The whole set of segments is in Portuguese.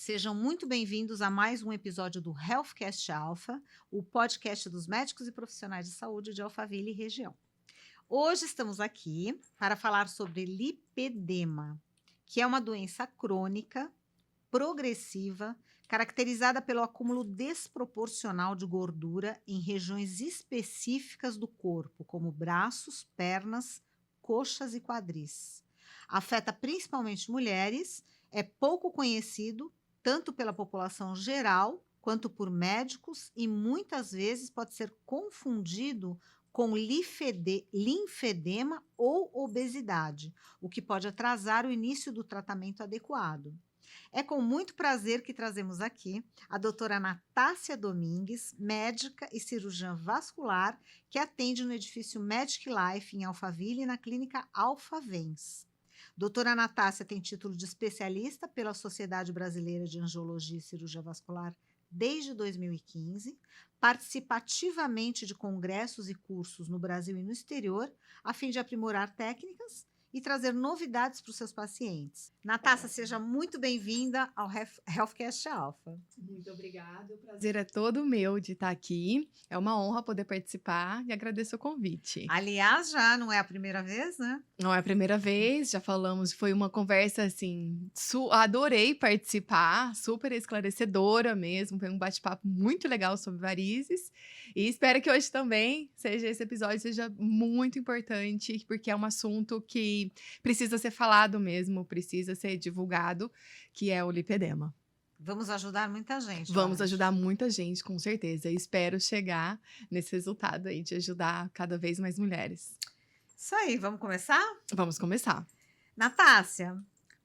Sejam muito bem-vindos a mais um episódio do Healthcast Alpha, o podcast dos médicos e profissionais de saúde de Alphaville e região. Hoje estamos aqui para falar sobre lipedema, que é uma doença crônica, progressiva, caracterizada pelo acúmulo desproporcional de gordura em regiões específicas do corpo, como braços, pernas, coxas e quadris. Afeta principalmente mulheres, é pouco conhecido tanto pela população geral quanto por médicos e muitas vezes pode ser confundido com linfedema ou obesidade, o que pode atrasar o início do tratamento adequado. É com muito prazer que trazemos aqui a doutora Natácia Domingues, médica e cirurgiã vascular, que atende no edifício Medic Life em Alphaville e na clínica Alphavens. Doutora Natácia tem título de especialista pela Sociedade Brasileira de Angiologia e Cirurgia Vascular desde 2015, participa ativamente de congressos e cursos no Brasil e no exterior, a fim de aprimorar técnicas e trazer novidades para os seus pacientes. Natácia, seja muito bem-vinda ao Healthcast Alpha. Muito obrigada, o prazer é todo meu de estar aqui. É uma honra poder participar e agradeço o convite. Aliás, já não é a primeira vez, né? Não é a primeira vez, já falamos, foi uma conversa assim, adorei participar, super esclarecedora mesmo, foi um bate-papo muito legal sobre varizes e espero que hoje também esse episódio seja muito importante, porque é um assunto que precisa ser falado mesmo, precisa ser divulgado, que é o lipedema. Vamos ajudar muita gente. Vamos ajudar muita gente, com certeza. E espero chegar nesse resultado aí de ajudar cada vez mais mulheres. Isso aí, vamos começar? Vamos começar. Natácia,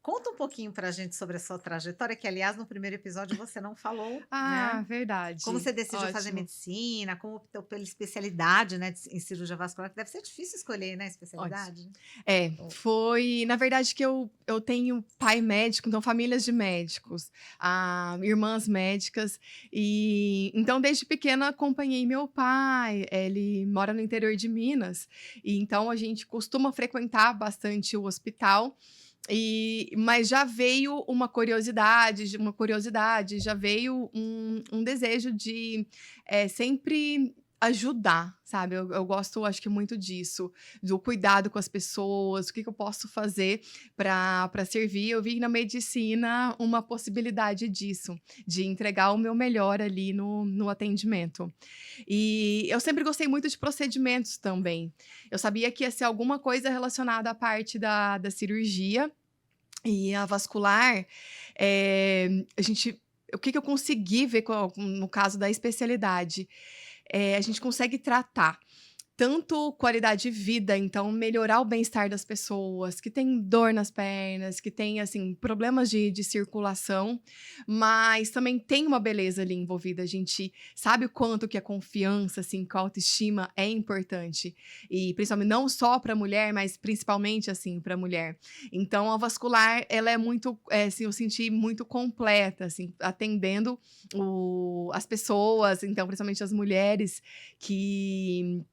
conta um pouquinho pra gente sobre a sua trajetória, que aliás no primeiro episódio você não falou, né? Verdade. Como você decidiu fazer medicina, como optou pela especialidade, né, em cirurgia vascular, que deve ser difícil escolher, né, especialidade. Foi, na verdade, que eu tenho pai médico, então famílias de médicos, irmãs médicas, e então desde pequena acompanhei meu pai, ele mora no interior de Minas, e então a gente costuma frequentar bastante o hospital, mas já veio uma curiosidade, já veio um desejo de sempre ajudar, sabe? Eu gosto, acho que muito disso, do cuidado com as pessoas, o que eu posso fazer para servir. Eu vi na medicina uma possibilidade disso, de entregar o meu melhor ali no atendimento. E eu sempre gostei muito de procedimentos também. Eu sabia que ia ser alguma coisa relacionada à parte da cirurgia e a vascular. O que eu consegui ver no caso da especialidade? A gente consegue tratar tanto qualidade de vida, então melhorar o bem-estar das pessoas que têm dor nas pernas, que têm assim problemas de circulação, mas também tem uma beleza ali envolvida. A gente sabe o quanto que a confiança, assim, com a autoestima é importante, e principalmente não só para a mulher, mas principalmente assim para a mulher. Então a vascular, ela é muito, assim, eu senti muito completa, assim, atendendo as pessoas, então principalmente as mulheres que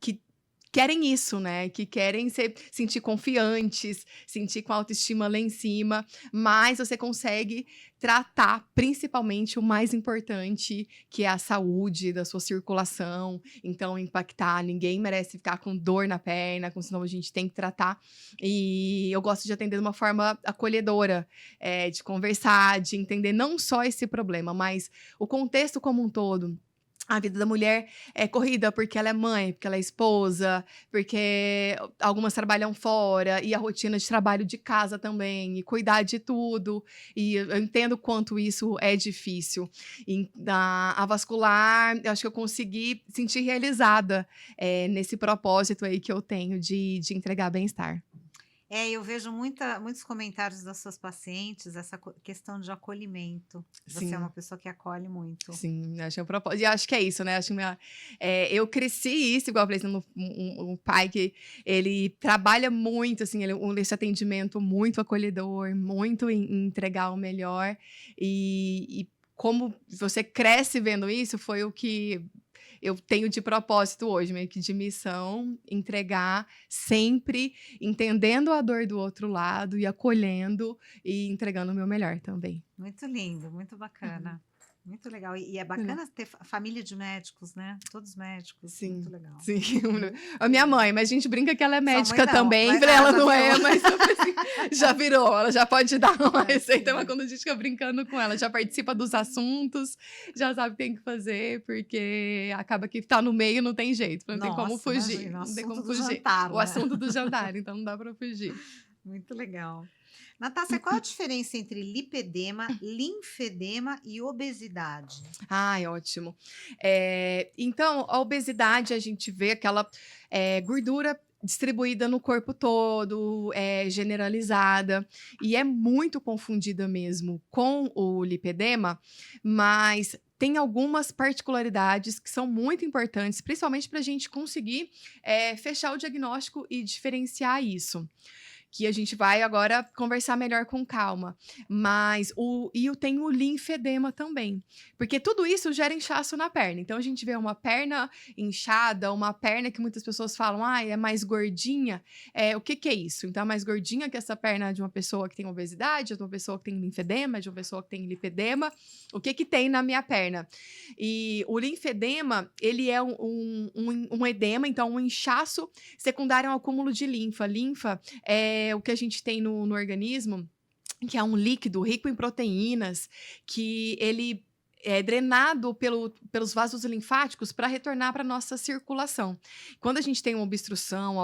querem isso, né? Que querem sentir confiantes, sentir com a autoestima lá em cima, mas você consegue tratar principalmente o mais importante, que é a saúde da sua circulação. Então, impactar, ninguém merece ficar com dor na perna, senão a gente tem que tratar. E eu gosto de atender de uma forma acolhedora, de conversar, de entender não só esse problema, mas o contexto como um todo. A vida da mulher é corrida porque ela é mãe, porque ela é esposa, porque algumas trabalham fora, e a rotina de trabalho de casa também, e cuidar de tudo. E eu entendo quanto isso é difícil. E a vascular, eu acho que eu consegui sentir realizada nesse propósito aí que eu tenho de entregar bem-estar. Eu vejo muitos comentários das suas pacientes, essa questão de acolhimento. Você Sim. é uma pessoa que acolhe muito. Sim, acho que é um propósito. E acho que é isso, né? Acho que eu cresci isso, igual, por exemplo, um pai que ele trabalha muito, assim, esse atendimento muito acolhedor, muito em entregar o melhor. E como você cresce vendo isso, foi o que eu tenho de propósito hoje, meio que de missão, entregar sempre, entendendo a dor do outro lado e acolhendo e entregando o meu melhor também. Muito lindo, muito Uhum. bacana. Muito legal. E é Né? bacana ter família de médicos, né? Todos médicos. Muito Sim, legal. sim. Muito A minha legal. mai, mas a gente brinca que ela é Sua mãe médica não, também, mas falei, ela já não virou. é, mas eu falei assim, já virou, ela já pode dar uma Já, receita, mas sim. quando a gente fica brincando com ela, já participa dos assuntos, já sabe o que tem que fazer, porque acaba que tá no meio, não tem jeito, não tem como Nossa, fugir, imagina, o não tem assunto como do fugir. jantar, O né? assunto do jantar, então não dá pra fugir. Muito legal. Natácia, qual a diferença entre lipedema, linfedema e obesidade? Ai, ótimo. Então, a obesidade, a gente vê aquela gordura distribuída no corpo todo, generalizada, e é muito confundida mesmo com o lipedema, mas tem algumas particularidades que são muito importantes, principalmente para a gente conseguir fechar o diagnóstico e diferenciar isso, que a gente vai agora conversar melhor com calma. Mas eu tenho o linfedema também, porque tudo isso gera inchaço na perna. Então a gente vê uma perna inchada, uma perna que muitas pessoas falam, ah, é mais gordinha. O que que é isso? Então é mais gordinha que essa perna de uma pessoa que tem obesidade, de uma pessoa que tem linfedema, de uma pessoa que tem lipedema. O que que tem na minha perna? E o linfedema, ele é um edema, então um inchaço secundário ao acúmulo de linfa. Linfa é o que a gente tem no organismo, que é um líquido rico em proteínas, que ele é drenado pelos vasos linfáticos para retornar para a nossa circulação. Quando a gente tem uma obstrução,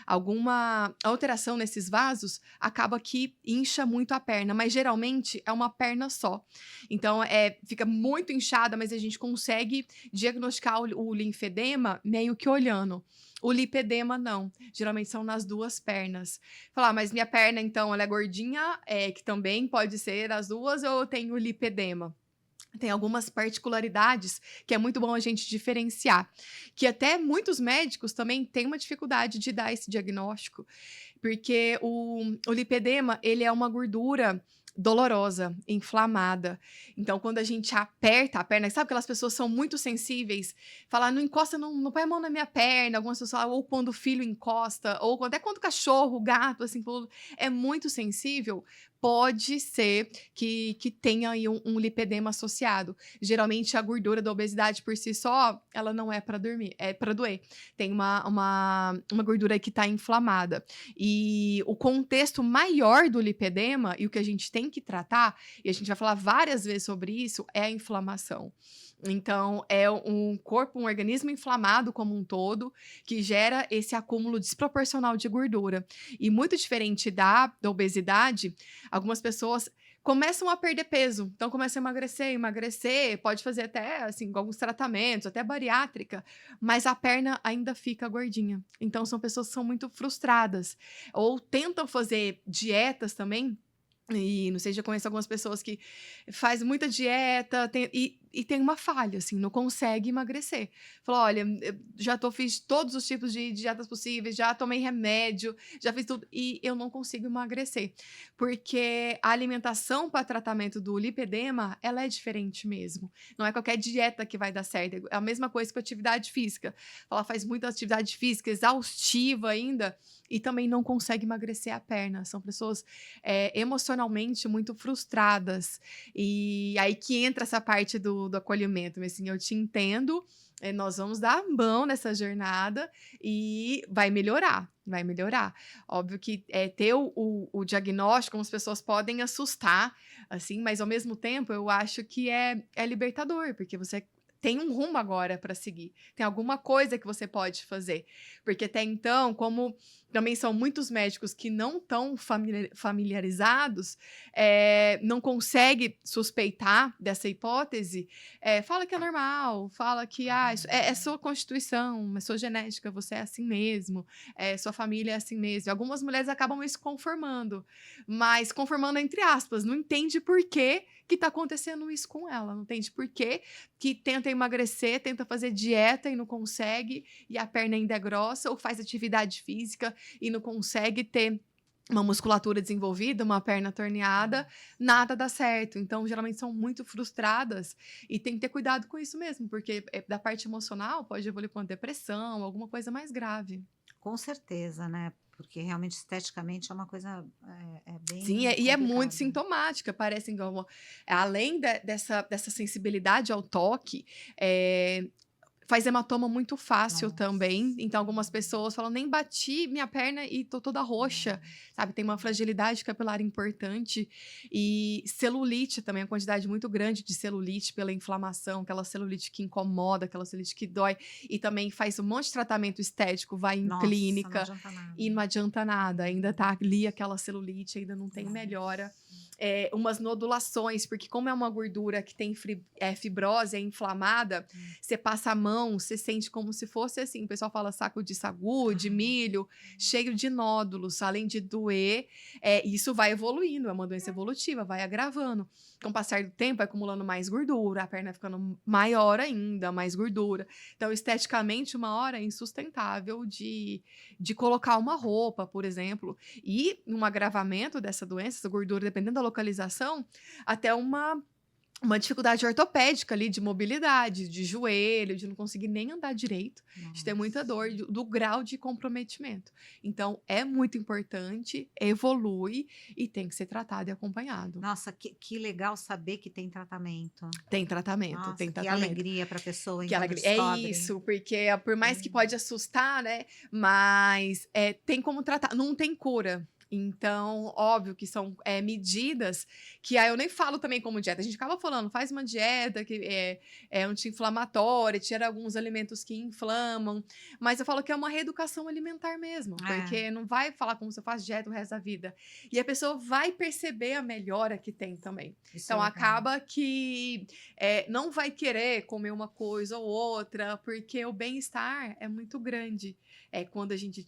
alguma alteração nesses vasos, acaba que incha muito a perna, mas geralmente é uma perna só. Então, fica muito inchada, mas a gente consegue diagnosticar o linfedema meio que olhando. O lipedema, não. Geralmente são nas duas pernas. Falar, mas minha perna, então, ela é gordinha, que também pode ser as duas, ou eu tenho lipedema? Tem algumas particularidades que é muito bom a gente diferenciar, que até muitos médicos também têm uma dificuldade de dar esse diagnóstico, porque o lipedema, ele é uma gordura dolorosa, inflamada. Então, quando a gente aperta a perna, sabe aquelas pessoas são muito sensíveis? Falar, não encosta, não põe a mão na minha perna. Algumas pessoas falam, ou quando o filho encosta, ou até quando o cachorro, o gato, assim, é muito sensível. Pode ser que tenha aí um lipedema associado. Geralmente, a gordura da obesidade por si só, ela não é para dormir, é para doer. Tem uma gordura que está inflamada. E o contexto maior do lipedema, e o que a gente tem que tratar, e a gente vai falar várias vezes sobre isso, é a inflamação. Então, é um corpo, um organismo inflamado como um todo, que gera esse acúmulo desproporcional de gordura. E muito diferente da obesidade, algumas pessoas começam a perder peso, então começam a emagrecer, pode fazer até assim alguns tratamentos, até bariátrica, mas a perna ainda fica gordinha. Então são pessoas que são muito frustradas ou tentam fazer dietas também. E não sei, já conheço algumas pessoas que faz muita dieta e tem uma falha, assim, não consegue emagrecer. Fala, olha, eu fiz todos os tipos de dietas possíveis, já tomei remédio, já fiz tudo, e eu não consigo emagrecer. Porque a alimentação para tratamento do lipedema, ela é diferente mesmo. Não é qualquer dieta que vai dar certo. É a mesma coisa com atividade física. Ela faz muita atividade física, exaustiva ainda, e também não consegue emagrecer a perna. São pessoas emocionalmente muito frustradas. E aí que entra essa parte do acolhimento. Mas, assim, eu te entendo, nós vamos dar a mão nessa jornada e vai melhorar, vai melhorar. Óbvio que ter o diagnóstico, as pessoas podem assustar, assim, mas ao mesmo tempo eu acho que é libertador, porque você tem um rumo agora para seguir. Tem alguma coisa que você pode fazer. Porque até então, como também são muitos médicos que não estão familiarizados, não consegue suspeitar dessa hipótese, fala que é normal, fala que isso é sua constituição, é sua genética, você é assim mesmo, sua família é assim mesmo. Algumas mulheres acabam se conformando, mas conformando entre aspas, não entende por que está acontecendo isso com ela, não entende por que tenta emagrecer, tenta fazer dieta e não consegue, e a perna ainda é grossa, ou faz atividade física e não consegue ter uma musculatura desenvolvida, uma perna torneada, nada dá certo. Então, geralmente são muito frustradas e tem que ter cuidado com isso mesmo, porque da parte emocional pode evoluir com a depressão, alguma coisa mais grave. Com certeza, né, porque realmente esteticamente é uma coisa, Sim, bem e é muito complicada. sintomática, parece igual além dessa sensibilidade ao toque, faz hematoma muito fácil também, Nossa. então algumas pessoas falam: "Nem bati minha perna e tô toda roxa", sabe, tem uma fragilidade capilar importante. E celulite também, uma quantidade muito grande de celulite pela inflamação, aquela celulite que incomoda, aquela celulite que dói, e também faz um monte de tratamento estético, vai em Nossa, não clínica adianta nada. e não adianta nada, ainda tá ali aquela celulite, ainda não tem melhora. Nossa. Umas nodulações, porque como é uma gordura que tem fibrose, é inflamada, você passa a mão, você sente como se fosse assim, o pessoal fala saco de sagu, de Ai. milho, cheio de nódulos, além de doer, isso vai evoluindo, é uma doença evolutiva, vai agravando. Com o passar do tempo, vai acumulando mais gordura, a perna vai ficando maior ainda, mais gordura. Então, esteticamente, uma hora é insustentável de colocar uma roupa, por exemplo. E um agravamento dessa doença, essa gordura, dependendo da localização, até uma dificuldade ortopédica ali de mobilidade, de joelho, de não conseguir nem andar direito, de ter muita Nossa. dor, do grau de comprometimento. Então, é muito importante, evolui e tem que ser tratado e acompanhado. Nossa, que legal saber que tem tratamento. Tem tratamento, tem Nossa, que tratamento. alegria para a pessoa Que ela quando é descobre. isso, porque por mais que pode assustar, né, mas, tem como tratar, não tem cura. Então, óbvio que são, medidas que aí eu nem falo também como dieta, a gente acaba falando: "Faz uma dieta que é anti-inflamatória, tira alguns alimentos que inflamam", mas eu falo que é uma reeducação alimentar mesmo, É, porque não vai falar como você faz dieta o resto da vida. E a pessoa vai perceber a melhora que tem também. isso é Então legal. acaba que não vai querer comer uma coisa ou outra, porque o bem-estar é muito grande. É quando a gente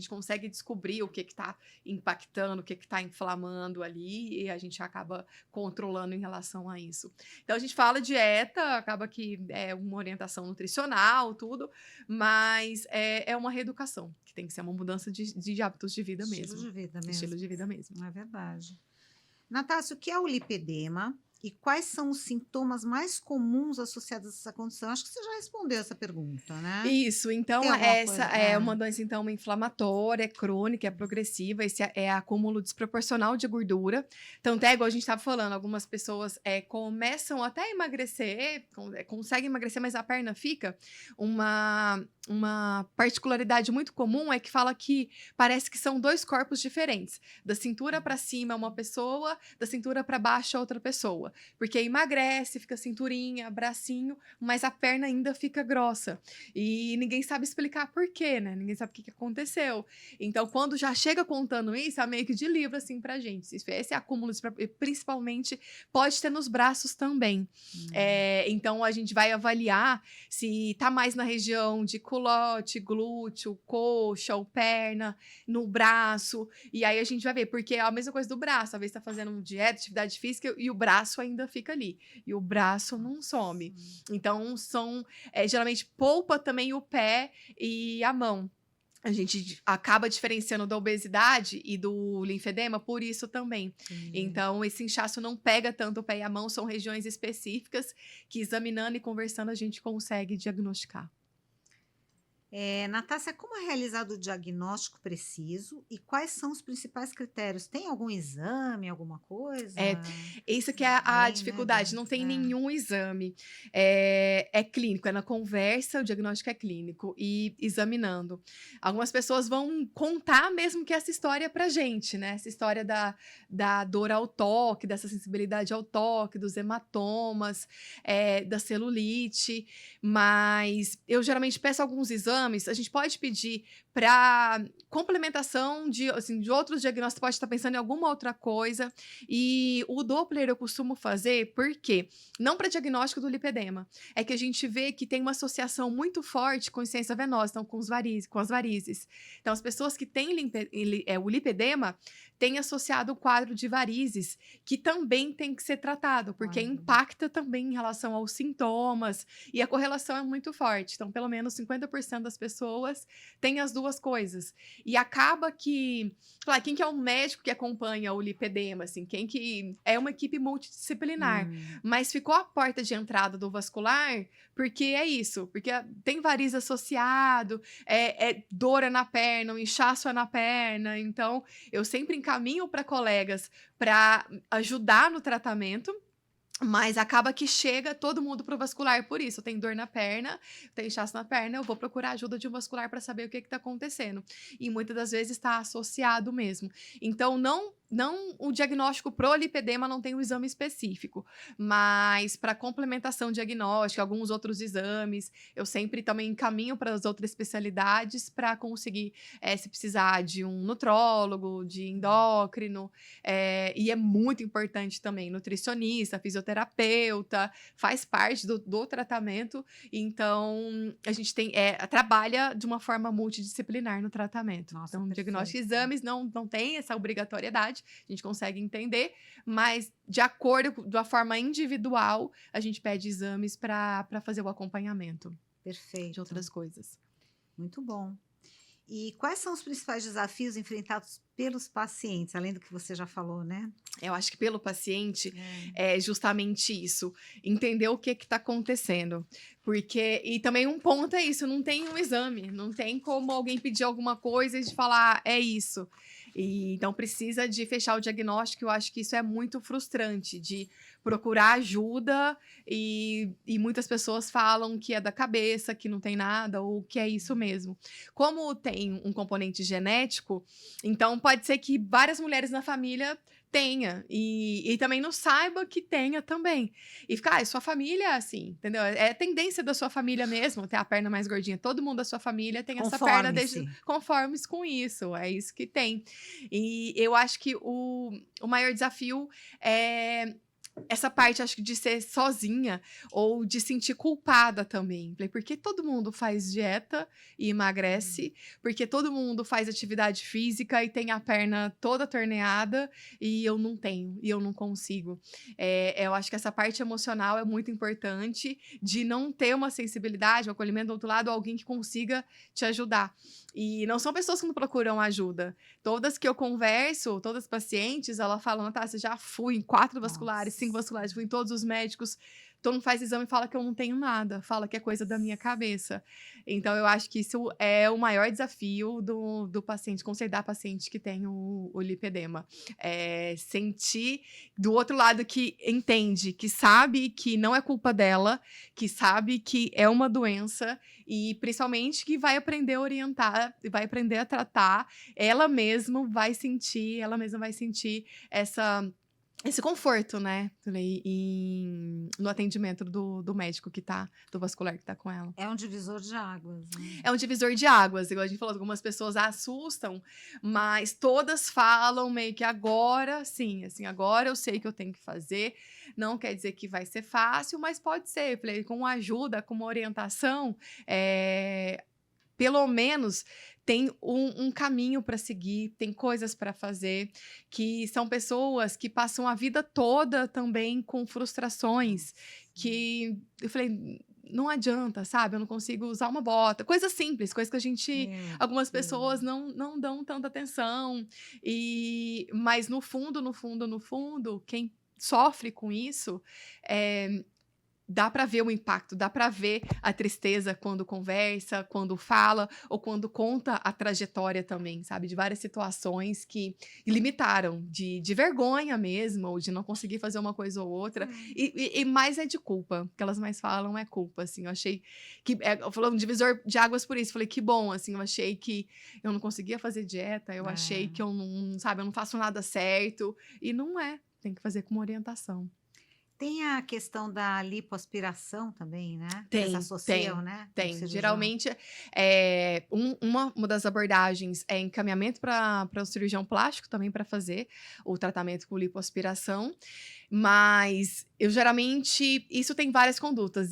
consegue descobrir o que está impactando, o que está inflamando ali, e a gente acaba controlando em relação a isso. Então a gente fala dieta, acaba que é uma orientação nutricional, tudo, mas é uma reeducação, que tem que ser uma mudança de hábitos de vida Estilo mesmo. de vida Estilo mesmo. de vida mesmo. É verdade. Natácia, o que é o lipedema e quais são os sintomas mais comuns associados a essa condição? Acho que você já respondeu essa pergunta, né? Isso, Tem então alguma essa coisa? é uma doença, então, inflamatória, é crônica, é progressiva, esse é acúmulo desproporcional de gordura. Tanto é igual a gente estava falando, algumas pessoas, começam até a emagrecer, conseguem emagrecer, mas a perna fica. Uma particularidade muito comum é que fala que parece que são 2 corpos diferentes. Da cintura para cima é uma pessoa, da cintura para baixo é outra pessoa. Porque emagrece, fica cinturinha, bracinho, mas a perna ainda fica grossa. E ninguém sabe explicar por quê, né? Ninguém sabe o que aconteceu. Então, quando já chega contando isso, é meio que de livro, assim, pra gente. Esse acúmulo, principalmente, pode ter nos braços também. Então, a gente vai avaliar se tá mais na região de culote, glúteo, coxa ou perna, no braço. E aí a gente vai ver, porque é a mesma coisa do braço. Às vezes tá fazendo dieta, atividade física e o braço ainda fica ali. E o braço não some. Então, geralmente poupa também o pé e a mão. A gente acaba diferenciando da obesidade e do linfedema por isso também. Entendi. Então, esse inchaço não pega tanto o pé e a mão, são regiões específicas que, examinando e conversando, a gente consegue diagnosticar. Natácia, como é realizado o diagnóstico preciso e quais são os principais critérios? Tem algum exame, alguma coisa? É, isso que é a Além, né, dificuldade, não tem nenhum exame. É clínico, é na conversa, o diagnóstico é clínico e examinando. Algumas pessoas vão contar mesmo que essa história pra gente, né? Essa história da dor ao toque, dessa sensibilidade ao toque, dos hematomas, da celulite, mas eu geralmente peço alguns exames, a gente pode pedir para complementação assim, de outros diagnósticos, pode estar pensando em alguma outra coisa, e o Doppler eu costumo fazer, por quê? Não para diagnóstico do lipedema, é que a gente vê que tem uma associação muito forte com insuficiência venosa, então com as varizes. Então, as pessoas que têm o lipedema têm associado o quadro de varizes, que também tem que ser tratado, porque Olha. impacta também em relação aos sintomas, e a correlação é muito forte. Então, pelo menos 50% das pessoas têm as duas duas coisas. E acaba que, claro, quem que é o médico que acompanha o lipedema, assim, quem que é uma equipe multidisciplinar, mas ficou a porta de entrada do vascular, porque é isso, porque tem variz associado, dor na perna, um inchaço na perna, então eu sempre encaminho para colegas para ajudar no tratamento. Mas acaba que chega todo mundo pro vascular por isso. Eu tenho dor na perna, tenho inchaço na perna, eu vou procurar ajuda de um vascular para saber o que está acontecendo. E muitas das vezes está associado mesmo. Então, não o diagnóstico pro lipedema não tem um exame específico, mas para complementação diagnóstica, alguns outros exames, eu sempre também encaminho para as outras especialidades para conseguir, se precisar de um nutrólogo, de endócrino, e é muito importante também nutricionista, fisioterapeuta, faz parte do tratamento, então a gente trabalha de uma forma multidisciplinar no tratamento. Nossa, então, perfeito. diagnóstico e exames não tem essa obrigatoriedade, a gente consegue entender, mas de acordo da forma individual, a gente pede exames para fazer o acompanhamento de Perfeito. outras coisas. Muito bom. E quais são os principais desafios enfrentados pelos pacientes, além do que você já falou, né? Eu acho que pelo paciente é justamente isso, entender o que está acontecendo. E também um ponto é isso, não tem um exame, não tem como alguém pedir alguma coisa e de falar, é isso. Então precisa de fechar o diagnóstico, eu acho que isso é muito frustrante, de procurar ajuda e muitas pessoas falam que é da cabeça, que não tem nada, ou que é isso mesmo. Como tem um componente genético, então pode ser que várias mulheres na família tenha, e também não saiba que tenha também. E ficar, sua família é assim, entendeu? É tendência da sua família mesmo, ter a perna mais gordinha. Todo mundo da sua família tem essa perna conformes com isso, é isso que tem. E eu acho que o maior desafio é essa parte, acho que de ser sozinha ou de sentir culpada também. Porque todo mundo faz dieta e emagrece, porque todo mundo faz atividade física e tem a perna toda torneada e eu não tenho, e eu não consigo. Eu acho que essa parte emocional é muito importante, de não ter uma sensibilidade, um acolhimento do outro lado, alguém que consiga te ajudar. E não são pessoas que não procuram ajuda. Todas que eu converso, todas as pacientes, elas falam, Natácia, já fui em 4 vasculares, 5 vasculares, fui em todos os médicos, todo mundo faz exame e fala que eu não tenho nada, fala que é coisa da minha cabeça. Então, eu acho que isso é o maior desafio do paciente, considerar paciente que tem o lipedema. Sentir do outro lado que entende, que sabe que não é culpa dela, que sabe que é uma doença e, principalmente, que vai aprender a orientar, vai aprender a tratar, ela mesma vai sentir esse conforto, né? No atendimento do médico do vascular que tá com ela. É um divisor de águas, né? É um divisor de águas, igual a gente falou, algumas pessoas assustam, mas todas falam meio que agora, sim, assim, agora eu sei que eu tenho que fazer, não quer dizer que vai ser fácil, mas pode ser. Eu falei, com ajuda, com uma orientação, pelo menos tem um caminho para seguir, tem coisas para fazer, que são pessoas que passam a vida toda também com frustrações, que eu falei, não adianta, sabe? Eu não consigo usar uma bota. Coisas simples, coisas que algumas pessoas não dão tanta atenção. Mas no fundo, quem sofre com isso dá para ver o impacto, dá para ver a tristeza quando conversa, quando fala, ou quando conta a trajetória também, sabe? De várias situações que limitaram, de vergonha mesmo, ou de não conseguir fazer uma coisa ou outra. E mais é de culpa, o que elas mais falam é culpa, assim. Eu achei que, eu falando um divisor de águas por isso, falei, que bom, assim, eu achei que eu não conseguia fazer dieta, eu achei que eu não, sabe, eu não faço nada certo, e não é, tem que fazer com uma orientação. Tem a questão da lipoaspiração também, né? Tem, Eles associam, né? Tem. Geralmente, uma das abordagens é encaminhamento para o cirurgião plástico também para fazer o tratamento com lipoaspiração, mas isso tem várias condutas,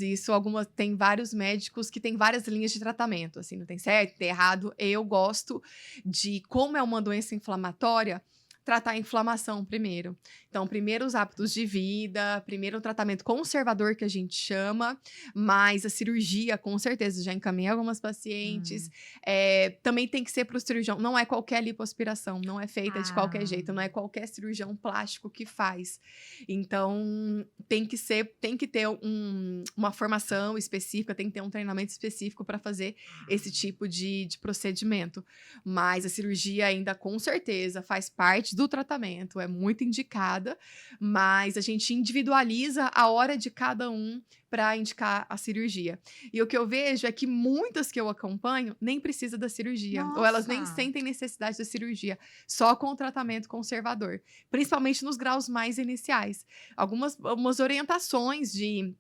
tem vários médicos que têm várias linhas de tratamento, assim, não tem certo, tem errado. Eu gosto de, como é uma doença inflamatória, tratar a inflamação primeiro. Então, primeiro os hábitos de vida, primeiro o tratamento conservador, que a gente chama, mas a cirurgia, com certeza, já encaminhei algumas pacientes. Também tem que ser para o cirurgião, não é qualquer lipoaspiração, não é feita de qualquer jeito, não é qualquer cirurgião plástico que faz. Então, tem que ter uma formação específica, tem que ter um treinamento específico para fazer esse tipo de procedimento. Mas a cirurgia ainda, com certeza, faz parte do tratamento, é muito indicada, mas a gente individualiza a hora de cada um para indicar a cirurgia. E o que eu vejo é que muitas que eu acompanho nem precisam da cirurgia, ou elas nem sentem necessidade da cirurgia, só com o tratamento conservador, principalmente nos graus mais iniciais. Algumas orientações de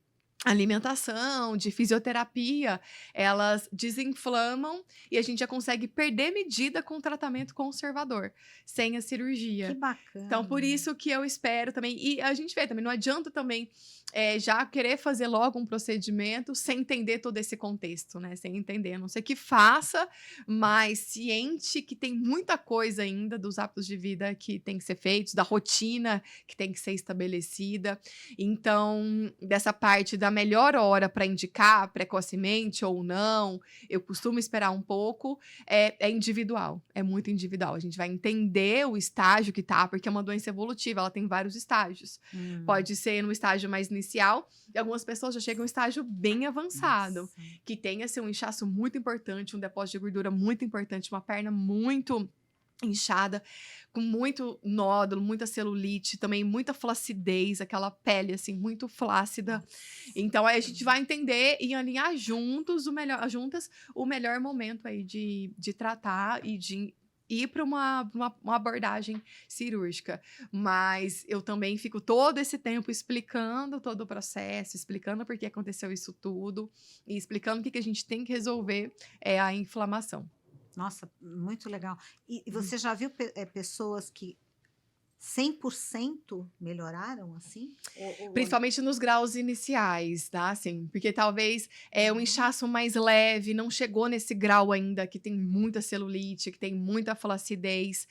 alimentação, de fisioterapia, elas desinflamam e a gente já consegue perder medida com o tratamento conservador, sem a cirurgia. Que bacana. Então, por isso que eu espero também, e a gente vê também, não adianta também já querer fazer logo um procedimento sem entender todo esse contexto, né? Sem entender, a não ser que faça, mas ciente que tem muita coisa ainda dos hábitos de vida que tem que ser feitos, da rotina que tem que ser estabelecida. Então, dessa parte da melhor hora para indicar precocemente ou não, eu costumo esperar um pouco, é individual, é muito individual. A gente vai entender o estágio que tá, porque é uma doença evolutiva, ela tem vários estágios. Pode ser no estágio mais inicial, e algumas pessoas já chegam a um estágio bem avançado, que tem assim, um inchaço muito importante, um depósito de gordura muito importante, uma perna muito inchada, com muito nódulo, muita celulite, também muita flacidez, aquela pele assim muito flácida. Então aí a gente vai entender e alinhar juntas o melhor momento aí de tratar e de ir para uma abordagem cirúrgica. Mas eu também fico todo esse tempo explicando todo o processo, explicando por que aconteceu isso tudo e explicando o que a gente tem que resolver a inflamação. Nossa, muito legal. E você já viu pessoas que 100% melhoraram assim? Principalmente nos graus iniciais, tá? Assim, porque talvez um inchaço mais leve, não chegou nesse grau ainda, que tem muita celulite, que tem muita flacidez,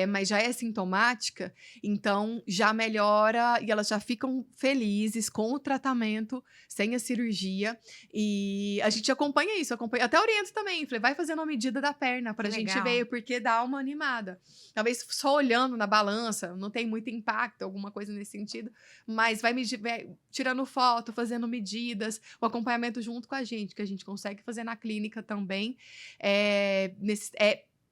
mas já é sintomática, então já melhora e elas já ficam felizes com o tratamento, sem a cirurgia. E a gente acompanha isso, até oriento também, falei, vai fazendo uma medida da perna pra Que gente legal. ver, porque dá uma animada. Talvez só olhando na balança, não tem muito impacto, alguma coisa nesse sentido, mas vai tirando foto, fazendo medidas, o acompanhamento junto com a gente, que a gente consegue fazer na clínica também.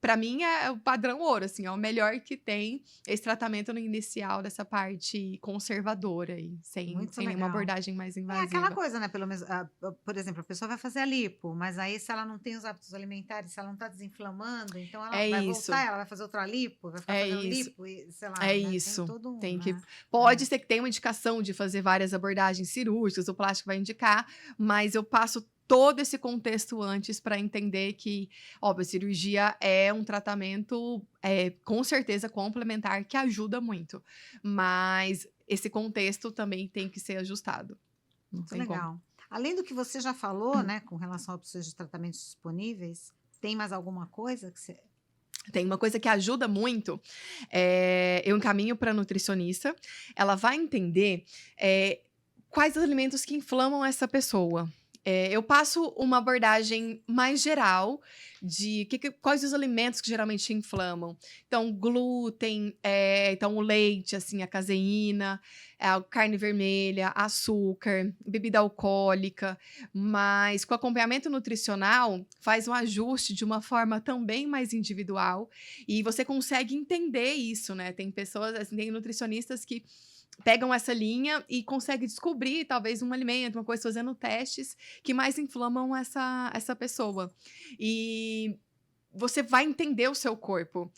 Para mim, é o padrão ouro, assim, é o melhor que tem esse tratamento no inicial dessa parte conservadora, e sem nenhuma abordagem mais invasiva. É aquela coisa, né? Pelo menos, por exemplo, a pessoa vai fazer a lipo, mas aí se ela não tem os hábitos alimentares, se ela não está desinflamando, então ela vai voltar, ela vai fazer outra lipo, vai ficar fazendo lipo, e sei lá. Isso. Tem todo pode ser que tenha uma indicação de fazer várias abordagens cirúrgicas, o plástico vai indicar, mas eu passo todo esse contexto antes para entender que, óbvio, a cirurgia é um tratamento, com certeza, complementar, que ajuda muito. Mas esse contexto também tem que ser ajustado. Muito legal. Além do que você já falou, né, com relação a opções de tratamentos disponíveis, tem mais alguma coisa que você... Tem uma coisa que ajuda muito, eu encaminho para a nutricionista, ela vai entender quais os alimentos que inflamam essa pessoa. Eu passo uma abordagem mais geral de quais os alimentos que geralmente inflamam. Então, glúten, então o leite, assim, a caseína, a carne vermelha, açúcar, bebida alcoólica, mas com acompanhamento nutricional faz um ajuste de uma forma também mais individual e você consegue entender isso, né? Tem pessoas, assim, tem nutricionistas que pegam essa linha e conseguem descobrir, talvez, um alimento, uma coisa, fazendo testes que mais inflamam essa pessoa. E você vai entender o seu corpo.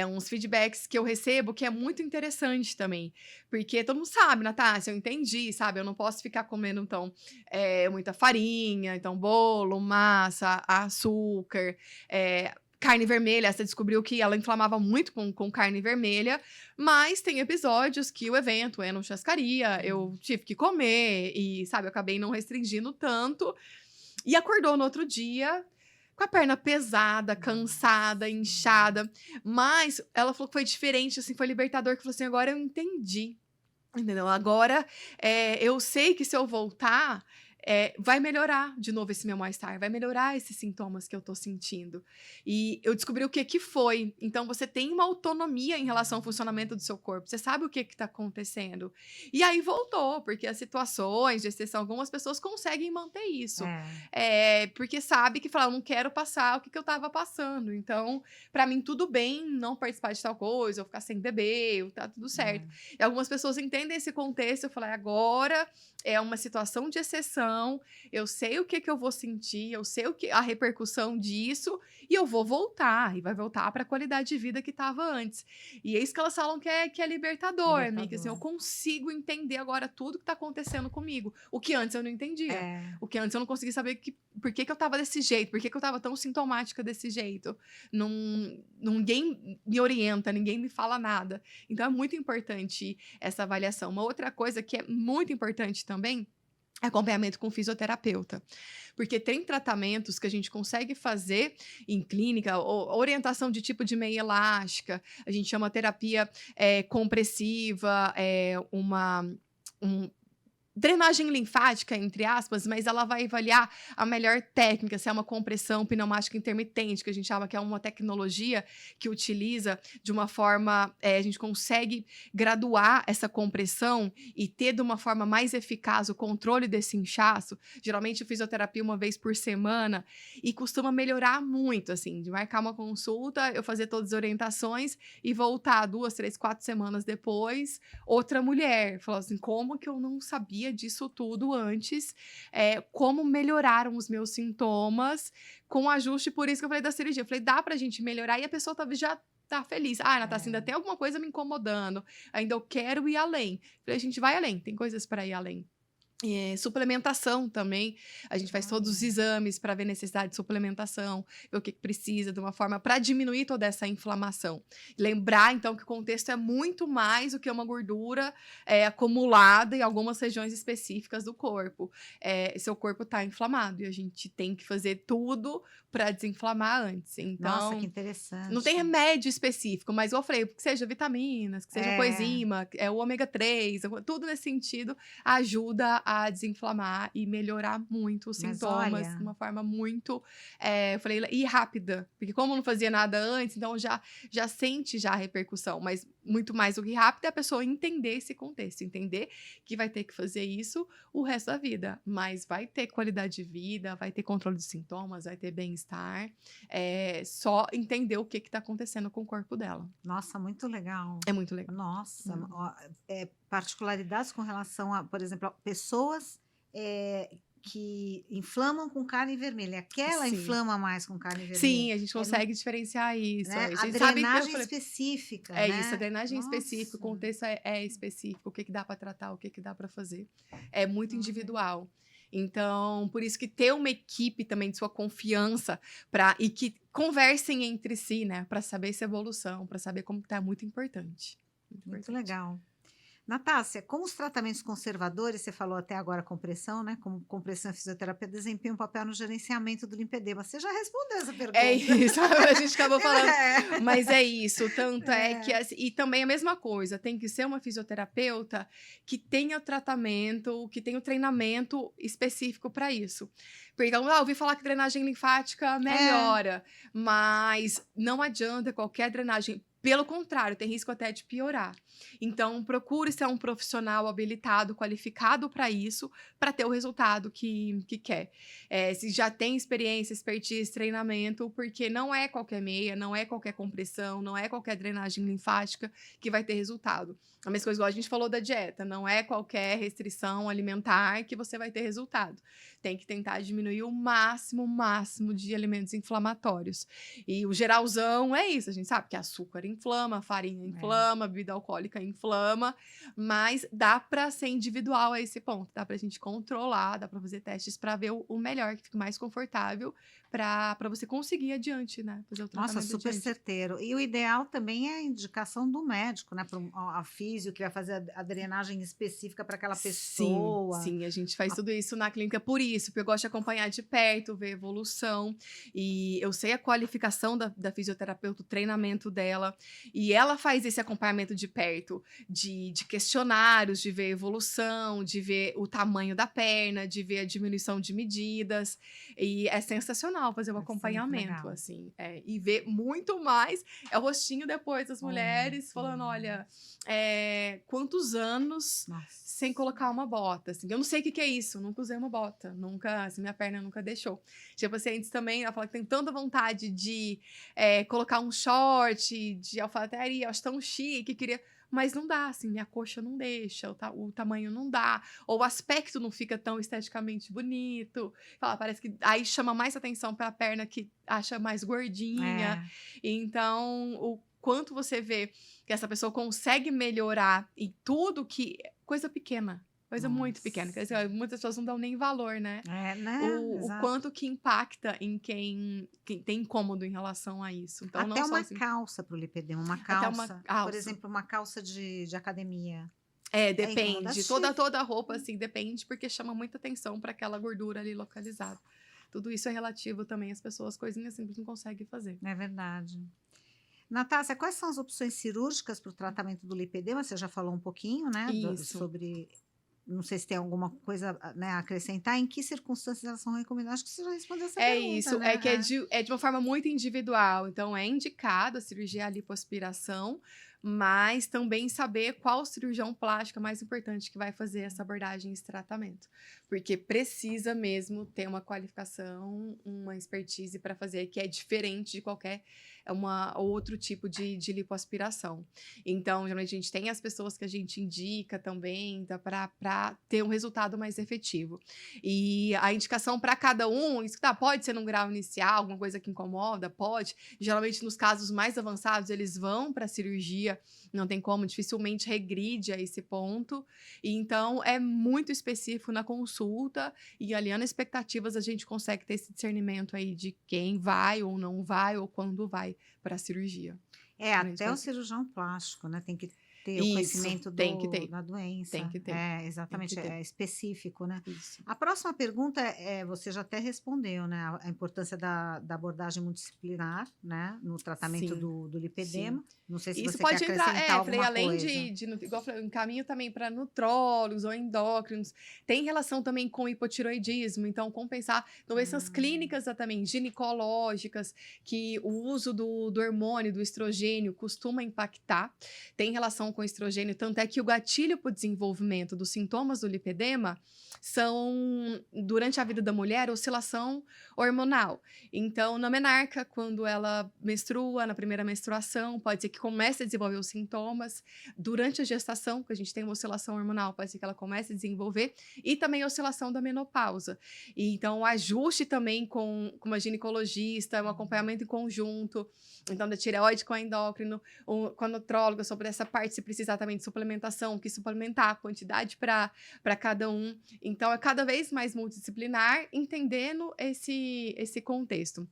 Uns feedbacks que eu recebo que é muito interessante também. Porque todo mundo sabe, Natácia, eu entendi, sabe? Eu não posso ficar comendo, então, muita farinha, então, bolo, massa, açúcar, carne vermelha, você descobriu que ela inflamava muito com carne vermelha, mas tem episódios que o evento é no churrascaria, eu tive que comer e, sabe, eu acabei não restringindo tanto. E acordou no outro dia, com a perna pesada, cansada, inchada. Mas ela falou que foi diferente, assim, foi libertador, que falou assim: agora eu entendi. Entendeu? Agora, eu sei que se eu voltar, vai melhorar de novo esse meu mal-estar, vai melhorar esses sintomas que eu tô sentindo. E eu descobri o que que foi. Então, você tem uma autonomia em relação ao funcionamento do seu corpo. Você sabe o que que tá acontecendo. E aí voltou, porque as situações de exceção, algumas pessoas conseguem manter isso. Porque sabe que fala, eu não quero passar o que que eu tava passando. Então, pra mim, tudo bem não participar de tal coisa, ou ficar sem beber, ou tá tudo certo. E algumas pessoas entendem esse contexto. Eu falei, agora é uma situação de exceção, eu sei o que que eu vou sentir, eu sei a repercussão disso, e eu vou voltar, e vai voltar para a qualidade de vida que estava antes. E é isso que elas falam que é libertador, amiga, assim, eu consigo entender agora tudo que está acontecendo comigo, o que antes eu não entendia, o que antes eu não conseguia saber por que que eu estava desse jeito, por que que eu estava tão sintomática desse jeito. Ninguém me orienta, ninguém me fala nada. Então é muito importante essa avaliação. Uma outra coisa que é muito importante também é acompanhamento com fisioterapeuta. Porque tem tratamentos que a gente consegue fazer em clínica, orientação de tipo de meia elástica, a gente chama terapia compressiva, drenagem linfática, entre aspas, mas ela vai avaliar a melhor técnica, se é uma compressão pneumática intermitente, que a gente chama que é uma tecnologia que utiliza de uma forma, a gente consegue graduar essa compressão e ter de uma forma mais eficaz o controle desse inchaço. Geralmente eu fisioterapia uma vez por semana e costuma melhorar muito, assim, de marcar uma consulta, eu fazer todas as orientações e voltar 2, 3, 4 semanas depois, outra mulher, falou assim, como que eu não sabia disso tudo antes, como melhoraram os meus sintomas com ajuste, por isso que eu falei da cirurgia. Eu falei, dá pra gente melhorar, e a pessoa talvez já tá feliz. Ah, Natácia, ainda tem alguma coisa me incomodando, ainda eu quero ir além. Eu falei, a gente vai além, tem coisas para ir além. Suplementação também, a gente faz todos os exames para ver necessidade de suplementação, ver o que precisa de uma forma para diminuir toda essa inflamação. Lembrar, então, que o contexto é muito mais do que uma gordura acumulada em algumas regiões específicas do corpo. Seu corpo está inflamado e a gente tem que fazer tudo para desinflamar antes. Então, nossa, que interessante. Não tem remédio específico, mas eu falei, que seja vitaminas, que seja coenzima, o ômega 3, tudo nesse sentido ajuda a desinflamar e melhorar muito os sintomas de uma forma muito, eu falei, e rápida, porque como não fazia nada antes, então já sente já a repercussão, mas muito mais do que rápida é a pessoa entender esse contexto, entender que vai ter que fazer isso o resto da vida, mas vai ter qualidade de vida, vai ter controle dos sintomas, vai ter bem-estar, só entender o que está acontecendo com o corpo dela. Nossa, muito legal. É muito legal. Nossa, particularidades com relação a, por exemplo, pessoas que inflamam com carne vermelha. Aquela Sim. inflama mais com carne vermelha. Sim, a gente consegue diferenciar isso. Né? A gente drenagem específica. É né? isso, a drenagem específica, o contexto é específico, o que dá para tratar, o que dá para fazer. É muito individual. Então, por isso que ter uma equipe também de sua confiança e que conversem entre si, né? Para saber essa evolução, para saber como tá, é muito importante. Muito legal. Natácia, como os tratamentos conservadores, você falou até agora compressão, né? Como compressão e fisioterapia desempenham um papel no gerenciamento do linfedema. Você já respondeu essa pergunta. É isso, a gente acabou falando. Mas é isso, tanto que... E também a mesma coisa, tem que ser uma fisioterapeuta que tenha o tratamento, que tenha o treinamento específico para isso. Porque eu ouvi falar que drenagem linfática melhora, mas não adianta qualquer drenagem. Pelo contrário, tem risco até de piorar. Então, procure ser um profissional habilitado, qualificado para isso, para ter o resultado que quer. Se já tem experiência, expertise, treinamento, porque não é qualquer meia, não é qualquer compressão, não é qualquer drenagem linfática que vai ter resultado. A mesma coisa, igual a gente falou da dieta, não é qualquer restrição alimentar que você vai ter resultado. Tem que tentar diminuir o máximo de alimentos inflamatórios. E o geralzão é isso, a gente sabe que açúcar inflama, farinha inflama, bebida alcoólica inflama, mas dá pra ser individual a esse ponto, dá pra gente controlar, dá pra fazer testes pra ver o melhor, que fique mais confortável pra você conseguir adiante, né, fazer o Nossa, tratamento super adiante. certeiro. E o ideal também é a indicação do médico, né, para a físio que vai fazer a drenagem específica para aquela Sim, pessoa. sim, a gente faz tudo isso na clínica por isso, porque eu gosto de acompanhar de perto, ver evolução, e eu sei a qualificação da fisioterapeuta, o treinamento dela, e ela faz esse acompanhamento de perto, de questionários, de ver evolução, de ver o tamanho da perna, de ver a diminuição de medidas, e é sensacional fazer o Deve ser muito acompanhamento, legal. assim, e ver muito mais é o rostinho depois das mulheres falando, Sim. olha, quantos anos Nossa. sem colocar uma bota, assim. Eu não sei o que que é isso, nunca usei uma bota, nunca, assim, minha perna nunca deixou. Tinha pacientes também, ela fala que tem tanta vontade de colocar um short de alfaiataria, acho tão chique, queria... Mas não dá, assim, minha coxa não deixa, o tamanho não dá, ou o aspecto não fica tão esteticamente bonito. Fala, parece que aí chama mais atenção para a perna que acha mais gordinha. É. Então, o quanto você vê que essa pessoa consegue melhorar em tudo que... Coisa pequena, coisa muito pequena. Quer Nossa. dizer, muitas pessoas não dão nem valor, né? É, né? O Exato. quanto que impacta em quem tem incômodo em relação a isso. Então, Até não só uma assim, calça para o lipedema, uma até uma calça, por calça. exemplo, uma calça de academia. É Depende. incomodativo. Toda roupa, assim, depende, porque chama muita atenção para aquela gordura ali localizada. Tudo isso é relativo também, as pessoas, coisinhas simples não conseguem fazer. É verdade. Natácia, quais são as opções cirúrgicas para o tratamento do lipedema? Você já falou um pouquinho, né, Isso. sobre... Não sei se tem alguma coisa, né, a acrescentar. Em que circunstâncias elas são recomendadas? Acho que você já respondeu essa pergunta, Isso, né? que é de uma forma muito individual. Então, é indicado a cirurgia, a lipoaspiração, mas também saber qual cirurgião plástico é mais importante que vai fazer essa abordagem, esse tratamento. Porque precisa mesmo ter uma qualificação, uma expertise para fazer, que é diferente de qualquer outro tipo de lipoaspiração. Então, geralmente a gente tem as pessoas que a gente indica também para ter um resultado mais efetivo. E a indicação para cada um, isso pode ser num grau inicial, alguma coisa que incomoda, pode. Geralmente, nos casos mais avançados, eles vão para a cirurgia, não tem como, dificilmente regride a esse ponto. E, então, é muito específico na consulta e alinhando expectativas, a gente consegue ter esse discernimento aí de quem vai ou não vai, ou quando vai para a cirurgia. Até o cirurgião plástico, né? Tem que ter o Isso, conhecimento tem que ter. da doença. Tem que ter. Exatamente, Tem que ter. é específico, né? Isso. A próxima pergunta você já até respondeu, né? A importância da abordagem multidisciplinar, né? No tratamento Sim, do lipedema. sim. Não sei se Isso você quer pode entrar, acrescentar falei, alguma além coisa. igual eu falei, um caminho também para nutrólogos ou endócrinos, tem relação também com hipotiroidismo, então compensar, talvez essas clínicas também ginecológicas, que o uso do hormônio, do estrogênio, costuma impactar, tem relação com o estrogênio, tanto é que o gatilho para o desenvolvimento dos sintomas do lipedema são, durante a vida da mulher, oscilação hormonal. Então, na menarca, quando ela menstrua, na primeira menstruação, pode ser que comece a desenvolver os sintomas. Durante a gestação, que a gente tem uma oscilação hormonal, pode ser que ela comece a desenvolver. E também a oscilação da menopausa. E, então, o ajuste também com uma ginecologista, um acompanhamento em conjunto. Então, da tireoide com a endócrino, com a nutróloga, sobre essa parte, se precisar também de suplementação, que suplementar a quantidade para cada um. Então, é cada vez mais multidisciplinar, entendendo esse contexto.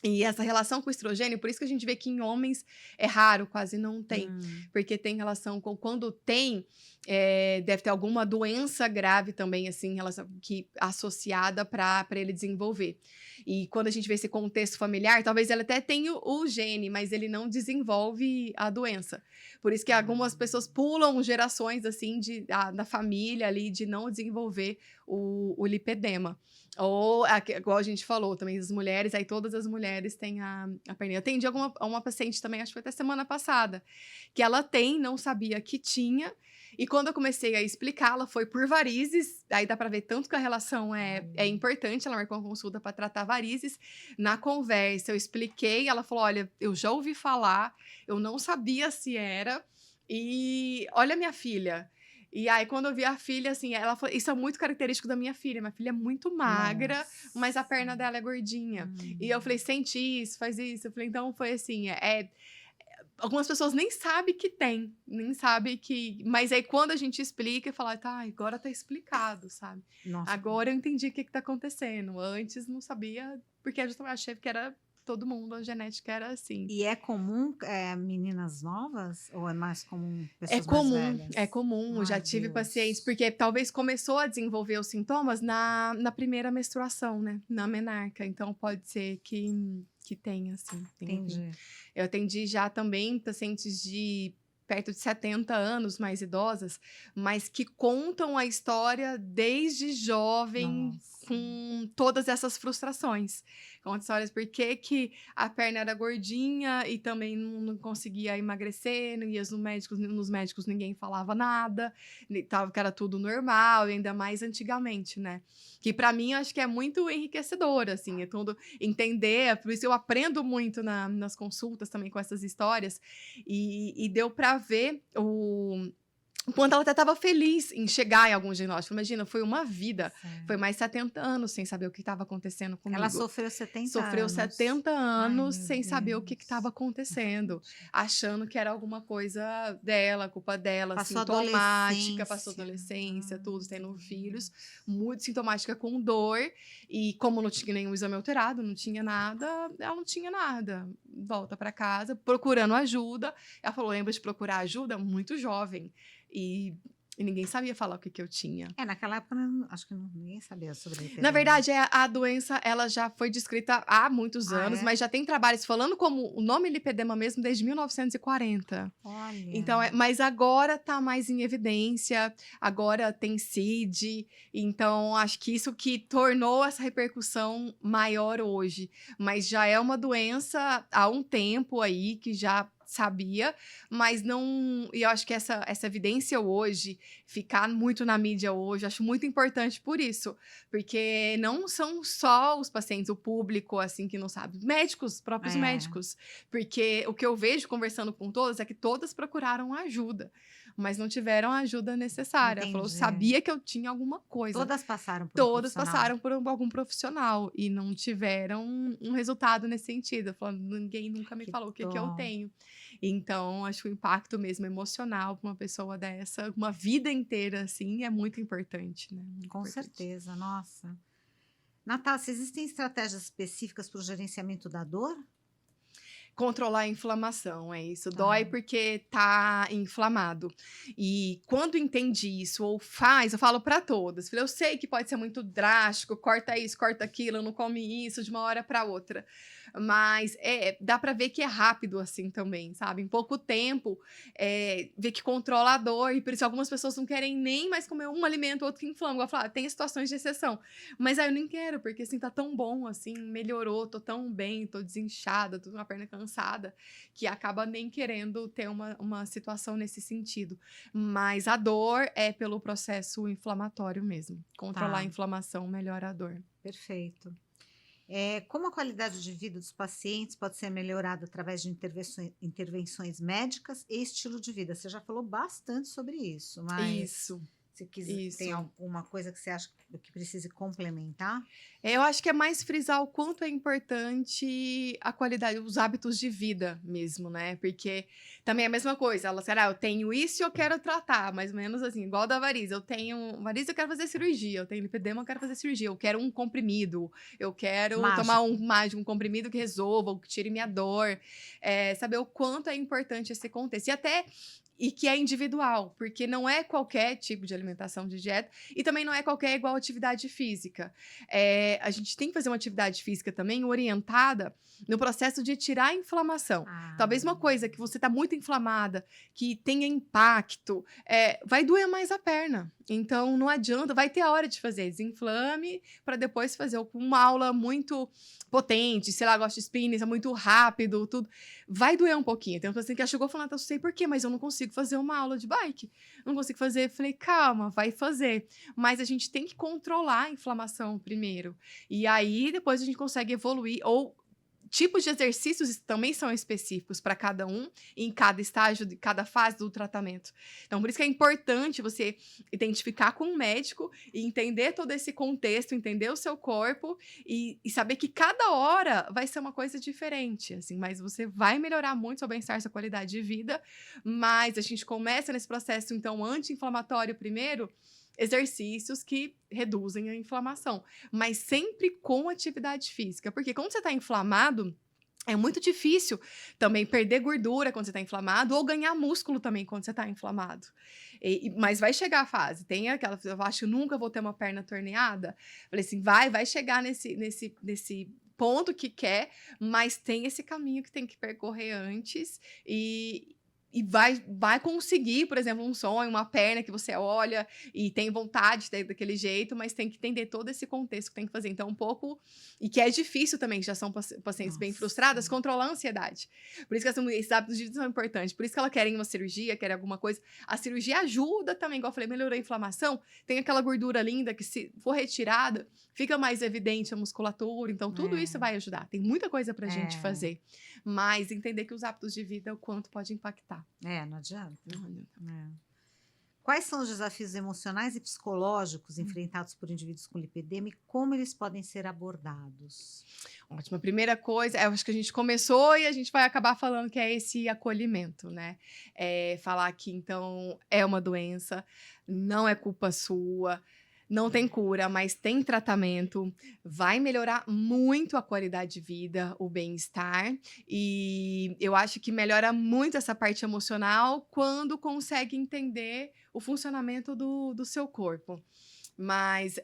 E essa relação com o estrogênio, por isso que a gente vê que em homens é raro, quase não tem. Porque tem relação com quando tem, deve ter alguma doença grave também, assim, associada para ele desenvolver. E quando a gente vê esse contexto familiar, talvez ele até tenha o gene, mas ele não desenvolve a doença. Por isso que algumas pessoas pulam gerações, assim, da família ali, de não desenvolver o lipedema. Ou, igual a gente falou, também as mulheres, aí todas as mulheres têm a perna. Eu atendi uma paciente também, acho que foi até semana passada, que ela não sabia que tinha, e quando eu comecei a explicar, ela foi por varizes, aí dá pra ver tanto que a relação é importante, ela marcou uma consulta para tratar varizes. Na conversa, eu expliquei, ela falou, olha, eu já ouvi falar, eu não sabia se era, e olha minha filha. E aí, quando eu vi a filha, assim, ela falou, isso é muito característico da minha filha é muito magra, mas a perna dela é gordinha. E eu falei, sente isso, faz isso. Eu falei, então foi assim, algumas pessoas nem sabem que tem, nem sabem que... Mas aí quando a gente explica, fala, tá, agora tá explicado, sabe? Nossa. Agora eu entendi o que tá acontecendo. Antes não sabia, porque eu já achei que era todo mundo, a genética era assim. E é comum meninas novas ou é mais comum É pessoas mais comum, velhas? é comum. Eu já Ai, tive Deus. pacientes, porque talvez começou a desenvolver os sintomas na primeira menstruação, né? Na menarca. Então pode ser que tenha, assim. Enfim. Entendi. Eu atendi já também pacientes de perto de 70 anos, mais idosas, mas que contam a história desde jovem, Nossa. com todas essas frustrações. Contam histórias por que a perna era gordinha e também não conseguia emagrecer, não ia nos médicos ninguém falava nada, tava que era tudo normal, e ainda mais antigamente, né? Que para mim eu acho que é muito enriquecedor, assim, é tudo entender, por isso eu aprendo muito nas consultas também com essas histórias, e deu para ver o quanto ela até estava feliz em chegar em algum diagnóstico. Imagina, foi uma vida, Certo. foi mais 70 anos sem saber o que estava acontecendo comigo. Ela sofreu 70 Sofreu anos. 70 Ai, anos meu sem saber o que Deus. estava acontecendo, Gente. achando que era alguma coisa dela, culpa dela, Passou sintomática, passou adolescência. adolescência, tudo, Ai, tendo meu filhos, Deus. muito sintomática com dor, e como não tinha nenhum exame alterado, não tinha nada, ela não tinha nada. Volta para casa, procurando ajuda. Ela falou, lembra de procurar ajuda? Muito jovem. E ninguém sabia falar o que eu tinha. Naquela época, acho que ninguém sabia sobre lipedema. Na verdade, a doença ela já foi descrita há muitos anos, mas já tem trabalhos falando como o nome lipedema mesmo desde 1940. Olha. Então, mas agora está mais em evidência, agora tem CID, então acho que isso que tornou essa repercussão maior hoje. Mas já é uma doença há um tempo aí que já sabia, mas não... E eu acho que essa evidência hoje, ficar muito na mídia hoje, acho muito importante por isso, porque não são só os pacientes, o público, assim, que não sabe, médicos, próprios médicos, porque o que eu vejo conversando com todas é que todas procuraram ajuda, mas não tiveram a ajuda necessária. Ela falou, sabia que eu tinha alguma coisa. Todas passaram por Todas passaram por algum profissional e não tiveram um resultado nesse sentido. Falando, ninguém nunca me falou o que eu tenho. Então, acho que o impacto mesmo emocional para uma pessoa dessa, uma vida inteira, assim, é muito importante, né? Muito Com importante. certeza, nossa. Natácia, existem estratégias específicas para o gerenciamento da dor? Controlar a inflamação, é isso. Dói porque tá inflamado. E quando entende isso ou faz, eu falo para todas. Eu sei que pode ser muito drástico, corta isso, corta aquilo, não come isso de uma hora para outra. Mas dá para ver que é rápido assim também, sabe? Em pouco tempo, ver que controla a dor. E por isso algumas pessoas não querem nem mais comer um alimento, outro que inflama. Eu falo, tem situações de exceção. Mas aí eu nem quero, porque assim, tá tão bom, assim, melhorou, tô tão bem, tô desinchada, tô com a perna cansada, que acaba nem querendo ter uma situação nesse sentido. Mas a dor é pelo processo inflamatório mesmo. Controlar a inflamação melhora a dor. Perfeito. Como a qualidade de vida dos pacientes pode ser melhorada através de intervenções médicas e estilo de vida? Você já falou bastante sobre isso, mas se quiser, tem alguma coisa que você acha que precise complementar? Eu acho que é mais frisar o quanto é importante a qualidade, os hábitos de vida mesmo, né? Porque também é a mesma coisa. Ela será, eu tenho isso e eu quero tratar, mais ou menos assim, igual da varize. Eu tenho varize, eu quero fazer cirurgia. Eu tenho lipedema, eu quero fazer cirurgia. Eu quero um comprimido. Eu quero tomar um comprimido que resolva, ou que tire minha dor. Saber o quanto é importante esse contexto. E que é individual, porque não é qualquer tipo de alimentação, de dieta, e também não é qualquer igual atividade física. A gente tem que fazer uma atividade física também orientada no processo de tirar a inflamação. Talvez uma coisa que você está muito inflamada, que tenha impacto, vai doer mais a perna. Então, não adianta, vai ter a hora de fazer desinflame para depois fazer uma aula muito potente, sei lá, gosto de spinning, é muito rápido, tudo. Vai doer um pouquinho. Tem uma pessoa que já chegou falando, eu sei por quê, mas eu não consigo fazer uma aula de bike. Não consigo fazer. Falei, calma, vai fazer. Mas a gente tem que controlar a inflamação primeiro. E aí, depois a gente consegue evoluir ou tipos de exercícios também são específicos para cada um, em cada estágio, de cada fase do tratamento. Então, por isso que é importante você identificar com um médico e entender todo esse contexto, entender o seu corpo e saber que cada hora vai ser uma coisa diferente, assim, mas você vai melhorar muito seu bem-estar, sua qualidade de vida, mas a gente começa nesse processo, então, anti-inflamatório primeiro, exercícios que reduzem a inflamação, mas sempre com atividade física, porque quando você está inflamado, é muito difícil também perder gordura quando você está inflamado ou ganhar músculo também quando você está inflamado. Mas vai chegar a fase. Tem aquela, eu acho que nunca vou ter uma perna torneada. Falei assim, vai chegar nesse ponto que quer, mas tem esse caminho que tem que percorrer antes e vai conseguir, por exemplo, um sonho, uma perna que você olha e tem vontade de ter daquele jeito, mas tem que entender todo esse contexto que tem que fazer. Então, um pouco... E que é difícil também, já são pacientes bem frustradas, controlar a ansiedade. Por isso que esses hábitos de vida são importantes. Por isso que elas querem uma cirurgia, querem alguma coisa. A cirurgia ajuda também, igual eu falei, melhorou a inflamação. Tem aquela gordura linda que, se for retirada, fica mais evidente a musculatura. Então, tudo isso vai ajudar. Tem muita coisa pra gente fazer. Mas entender que os hábitos de vida, o quanto pode impactar. Não adianta. Não adianta. Quais são os desafios emocionais e psicológicos enfrentados por indivíduos com lipedema e como eles podem ser abordados? Ótimo. A primeira coisa, eu acho que a gente começou e a gente vai acabar falando que é esse acolhimento, né? Falar que, então, é uma doença, não é culpa sua, não tem cura, mas tem tratamento, vai melhorar muito a qualidade de vida, o bem-estar, e eu acho que melhora muito essa parte emocional quando consegue entender o funcionamento do seu corpo. Mas,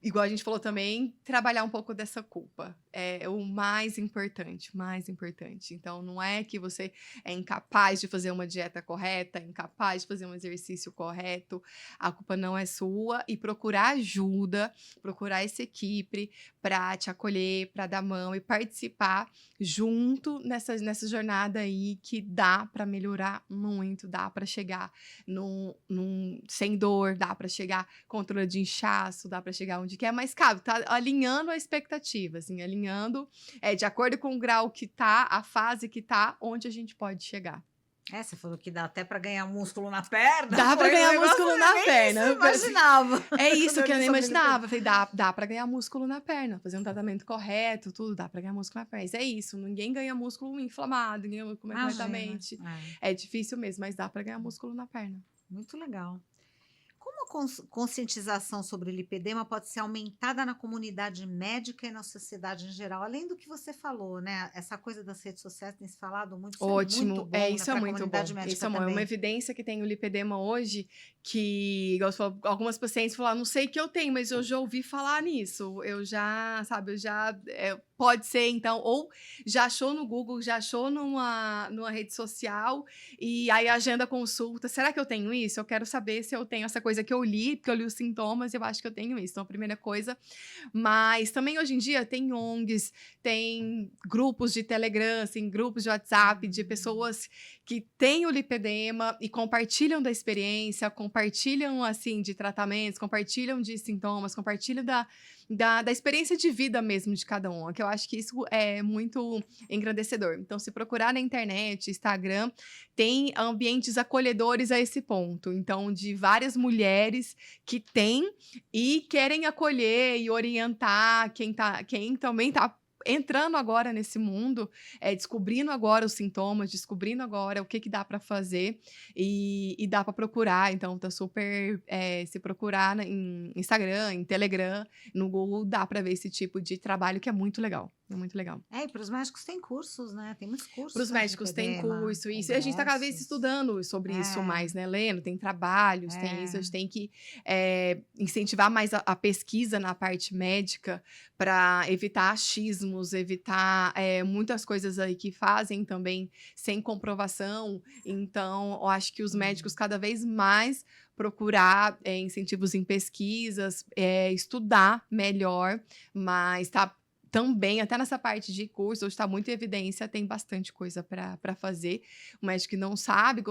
igual a gente falou também, trabalhar um pouco dessa culpa é o mais importante, mais importante. Então, não é que você é incapaz de fazer uma dieta correta, incapaz de fazer um exercício correto, a culpa não é sua, e procurar ajuda, procurar essa equipe para te acolher, para dar mão e participar junto nessa jornada aí que dá para melhorar muito, dá para chegar sem dor, dá para chegar controle de inchaço, dá para chegar onde quer, mas cabe, tá alinhando a expectativa, assim, alinhando de acordo com o grau que tá, a fase que tá, onde a gente pode chegar. Você falou que dá até para ganhar músculo na perna. Dá para ganhar músculo na perna. Eu imaginava. É isso que eu nem imaginava. Falei, dá para ganhar músculo na perna. Fazer um tratamento correto, tudo, dá para ganhar músculo na perna. Mas é isso, ninguém ganha músculo inflamado, ninguém ganha completamente. É difícil mesmo, mas dá para ganhar músculo na perna. Muito legal. Como a conscientização sobre lipedema pode ser aumentada na comunidade médica e na sociedade em geral? Além do que você falou, né? Essa coisa das redes sociais tem se falado muito. Ótimo. Muito bom, isso é muito bom. Isso é uma evidência que tem o lipedema hoje, que, igual você falou, algumas pacientes falaram, não sei o que eu tenho, mas eu já ouvi falar nisso. Eu já, pode ser, então, ou já achou no Google, já achou numa rede social, e aí agenda consulta. Será que eu tenho isso? Eu quero saber se eu tenho essa coisa que eu li, porque eu li os sintomas, eu acho que eu tenho isso. Então, a primeira coisa. Mas também hoje em dia tem ONGs, tem grupos de Telegram, assim, grupos de WhatsApp de pessoas que têm o lipedema e compartilham da experiência, compartilham, assim, de tratamentos, compartilham de sintomas, compartilham da experiência de vida mesmo de cada um, que eu acho que isso é muito engrandecedor. Então, se procurar na internet, Instagram, tem ambientes acolhedores a esse ponto. Então, de várias mulheres que têm e querem acolher e orientar quem também está entrando agora nesse mundo, descobrindo agora os sintomas, descobrindo agora o que dá para fazer e dá para procurar. Então, tá super... se procurar em Instagram, em Telegram, no Google, dá para ver esse tipo de trabalho que é muito legal. É muito legal. E para os médicos tem cursos, né? Tem muitos cursos. Para os médicos tem curso, isso. E a gente está cada vez estudando sobre isso mais, né? Lendo, tem trabalhos, tem isso. A gente tem que incentivar mais a pesquisa na parte médica para evitar achismos, evitar muitas coisas aí que fazem também sem comprovação. Então, eu acho que os médicos cada vez mais procurar incentivos em pesquisas, estudar melhor, mas tá também, até nessa parte de curso, hoje está muito em evidência, tem bastante coisa para fazer. O médico que não sabe,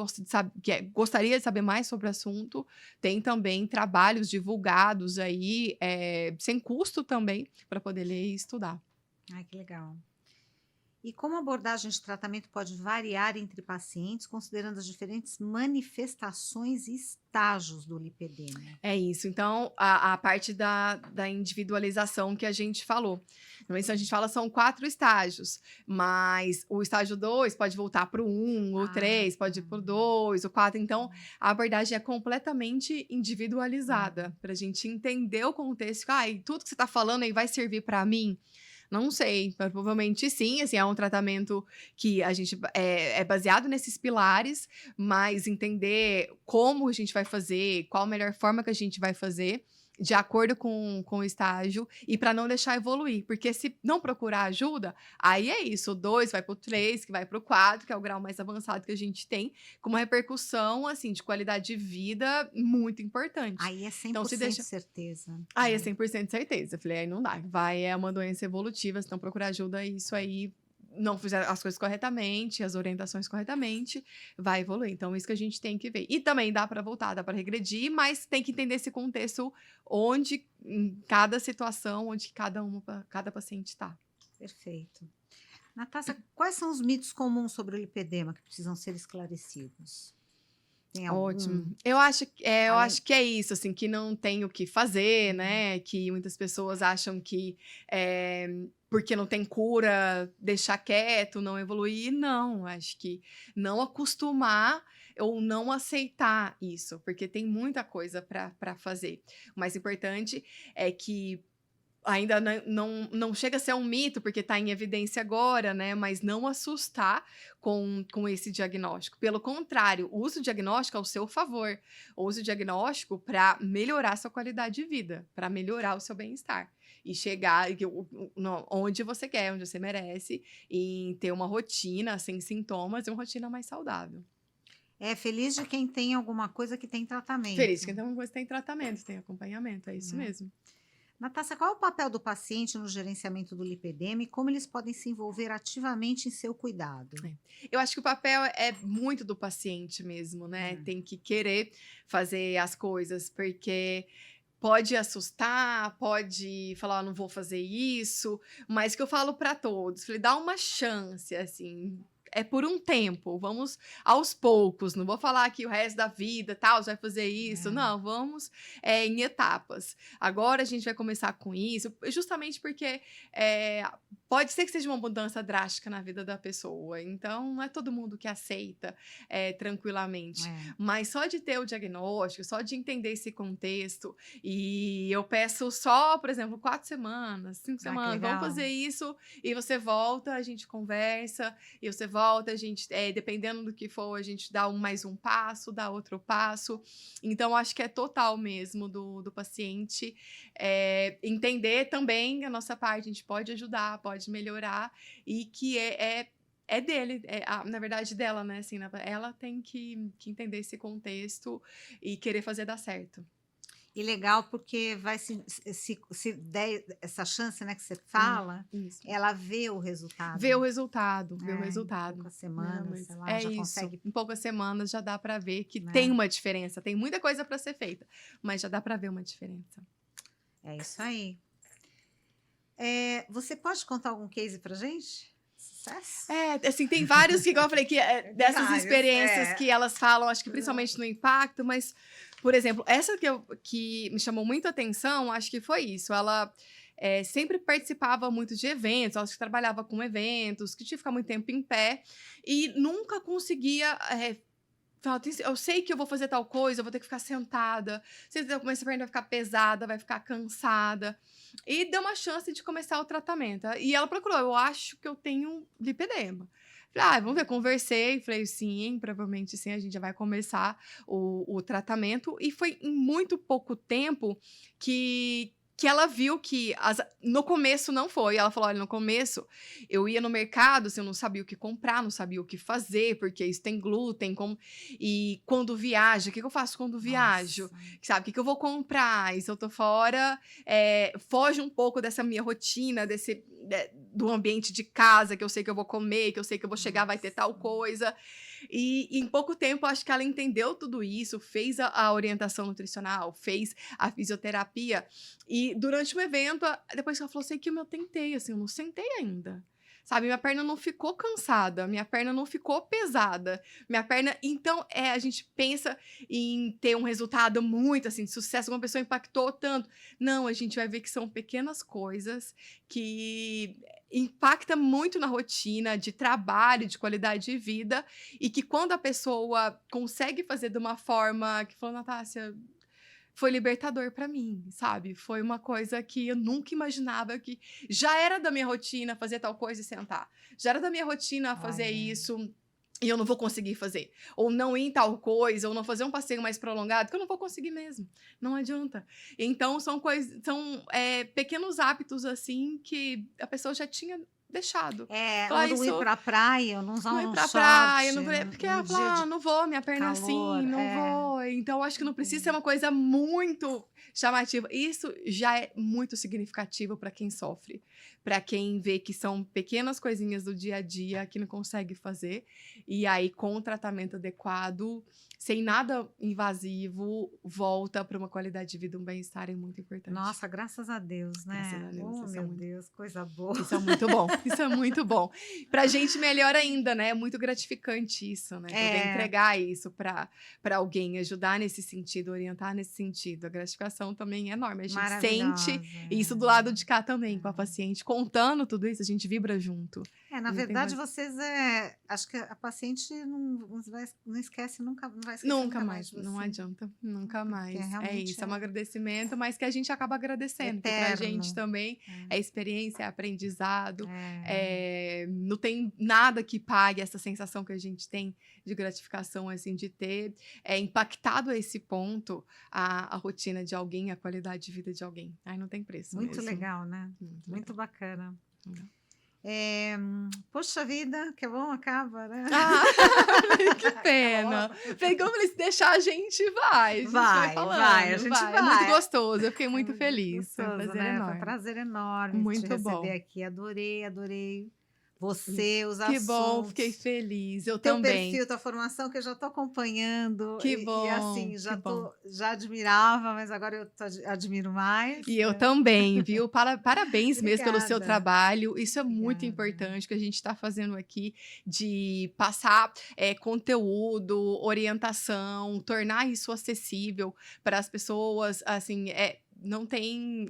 gostaria de saber mais sobre o assunto, tem também trabalhos divulgados aí, sem custo também, para poder ler e estudar. Que legal. E como a abordagem de tratamento pode variar entre pacientes, considerando as diferentes manifestações e estágios do lipedema? É isso. Então, a parte da individualização que a gente falou. Normalmente, a gente fala são 4 estágios, mas o estágio 2 pode voltar para o 1, o Ah, 3 tá. pode ir para o 2, o 4. Então, a abordagem é completamente individualizada, para a gente entender o contexto. E tudo que você está falando aí vai servir para mim? Não sei, provavelmente sim, assim, é um tratamento que a gente é baseado nesses pilares, mas entender como a gente vai fazer, qual a melhor forma que a gente vai fazer, de acordo com o estágio, e para não deixar evoluir, porque se não procurar ajuda, aí é isso, o 2 vai para o 3, que vai para o 4, que é o grau mais avançado que a gente tem, com uma repercussão, assim, de qualidade de vida muito importante. Aí é Então se 100% deixa certeza, aí é né? 100% certeza. Eu falei: "Aí não dá, é uma doença evolutiva, se não procurar ajuda, isso aí, não fizer as coisas corretamente, as orientações corretamente, vai evoluir". Então isso que a gente tem que ver. E também dá para voltar, dá para regredir, mas tem que entender esse contexto onde, em cada situação, onde cada paciente está. Perfeito. Natácia, quais são os mitos comuns sobre o lipedema que precisam ser esclarecidos? Tem algum? Ótimo. Eu Além acho que é isso, assim, que não tem o que fazer, Uhum. né, que muitas pessoas acham que, porque não tem cura, deixar quieto, não evoluir. Não, acho que não acostumar ou não aceitar isso, porque tem muita coisa para fazer. O mais importante é que ainda não chega a ser um mito, porque está em evidência agora, né, mas não assustar com esse diagnóstico. Pelo contrário, use o diagnóstico ao seu favor. Use o diagnóstico para melhorar a sua qualidade de vida, para melhorar o seu bem-estar. E chegar onde você quer, onde você merece, em ter uma rotina sem sintomas e uma rotina mais saudável. é feliz de quem tem alguma coisa que tem Feliz tratamento, que então você tem tratamento, tem acompanhamento, é isso né? mesmo. Natácia, qual é o papel do paciente no gerenciamento do lipedema e como eles podem se envolver ativamente em seu cuidado? É. Eu acho que o papel é muito do paciente mesmo, né? É. Tem que querer fazer as coisas, porque pode assustar, pode falar: "Não vou fazer isso", mas que eu falo para todos, falei: "Dá uma chance, assim, é por um tempo, vamos aos poucos, não vou falar que o resto da vida, tal, você vai fazer isso, É. não, vamos, em etapas. Agora a gente vai começar com isso", justamente porque, eh, pode ser que seja uma mudança drástica na vida da pessoa, então não é todo mundo que aceita, tranquilamente. É. Mas só de ter o diagnóstico, só de entender esse contexto, e eu peço só, por exemplo, 4 semanas, 5 Ah, que semanas, vamos legal. fazer isso, e você volta, a gente conversa, e você volta, a gente, dependendo do que for, a gente dá mais um passo, dá outro passo. Então, acho que é total mesmo do paciente entender também a nossa parte, a gente pode ajudar, pode melhorar, e que é dele, na verdade dela, né? Assim, ela tem que entender esse contexto e querer fazer dar certo. E legal porque vai se der essa chance, né, que você É, fala, isso. ela vê o resultado, vê o em resultado, poucas né, semanas, mas sei lá, é já isso, consegue, em poucas semanas já dá para ver que tem né. uma diferença, tem muita coisa para ser feita, mas já dá para ver uma diferença. É isso aí. Você pode contar algum case pra gente? Sucesso? É, assim, tem vários que, igual eu falei, que Tem dessas vários, experiências que elas falam, acho que Hã. principalmente no impacto, mas, por exemplo, essa que me chamou muito a atenção, acho que foi isso. Ela sempre participava muito de eventos, acho que trabalhava com eventos, que tinha que ficar muito tempo em pé, e nunca conseguia. Fala: Eu sei que eu vou fazer tal coisa, eu vou ter que ficar sentada. Se eu começar a perna vai ficar pesada, vai ficar cansada. E deu uma chance de começar o tratamento. E ela procurou: "Eu acho que eu tenho lipedema". Falei: "Vamos ver". Conversei, falei: "Sim, provavelmente sim, a gente já vai começar o tratamento". E foi em muito pouco tempo que ela viu que no começo não foi. Ela falou: "Olha, no começo eu ia no mercado, assim, eu não sabia o que comprar, não sabia o que fazer, porque isso tem glúten, e quando viaja, o que eu faço quando viajo? Nossa, Sabe, o que eu vou comprar? E se eu tô fora, foge um pouco dessa minha rotina, do ambiente de casa, que eu sei que eu vou comer, que eu sei que eu vou chegar, vai ter tal nossa. coisa. E em pouco tempo, acho que ela entendeu tudo isso, fez a orientação nutricional, fez a fisioterapia. E durante o evento, depois que ela falou, sei que eu tentei, assim, eu não sentei ainda. sabe? Minha perna não ficou cansada, minha perna não ficou pesada, minha perna... Então, a gente pensa em ter um resultado muito, assim, de sucesso, uma pessoa impactou tanto. Não, a gente vai ver que são pequenas coisas que impacta muito na rotina de trabalho, de qualidade de vida, e que quando a pessoa consegue fazer de uma forma que falou, Natácia, foi libertador pra mim, sabe? Foi uma coisa que eu nunca imaginava que já era da minha rotina fazer tal coisa e sentar. Já era da minha rotina fazer Olha. isso e eu não vou conseguir fazer. Ou não ir em tal coisa, ou não fazer um passeio mais prolongado, que eu não vou conseguir mesmo. Não adianta. Então, são coisas, são pequenos hábitos, assim, que a pessoa já tinha deixado. Falar, Ou não ir pra praia, ou não usar não ir um pra praia, short não porque num ela dia fala, de ah, não vou, minha perna é calor. assim, não vou. Então, acho que não precisa ser uma coisa muito chamativa. Isso já é muito significativo para quem sofre, para quem vê que são pequenas coisinhas do dia a dia que não consegue fazer. E aí, com o tratamento adequado, sem nada invasivo, volta para uma qualidade de vida, um bem-estar é muito importante. Nossa, graças a Deus, Graças né? a Deus, Oh, isso é meu muito Deus, coisa boa. isso é muito bom, isso é muito bom. Pra gente, melhor ainda, né? É muito gratificante isso, né? Poder É, entregar isso pra alguém, ajudar nesse sentido, orientar nesse sentido. A gratificação também é enorme. A gente sente maravilhosa. isso do lado de cá também, com a paciente. Contando tudo isso, a gente vibra junto. Na Não tem verdade, mais... vocês, acho que a paciente não esquece, nunca, não vai esquecer Nunca nunca mais mais, de não você. adianta, nunca Porque mais. É realmente isso, é um agradecimento, mas que a gente acaba agradecendo, que pra gente eterno. também é experiência, é aprendizado, É. não tem nada que pague essa sensação que a gente tem de gratificação, assim, de ter impactado a esse ponto a rotina de alguém, a qualidade de vida de alguém. Ai, não tem preço Muito mesmo. legal, né? Muito Muito legal. bacana. Legal. Poxa vida, que bom, acaba, né? Ah, que pena. Falei, como eles deixar a gente vai. A gente vai falando. A gente Vai. É muito vai. gostoso. Eu fiquei muito Muito feliz. Foi um gostoso, prazer né? Foi um enorme. prazer enorme te Muito receber bom. aqui. Adorei você, os Que bom, fiquei assuntos. feliz. Eu Teu também. perfil, tua formação, que eu já estou acompanhando Que e bom, assim, que bom. já admirava, mas agora eu admiro mais, E eu né? também, viu? Parabéns mesmo pelo seu Obrigada. trabalho. Isso é muito Obrigada. importante que a gente está fazendo aqui, de passar conteúdo, orientação, tornar isso acessível para as pessoas. Assim, não tem.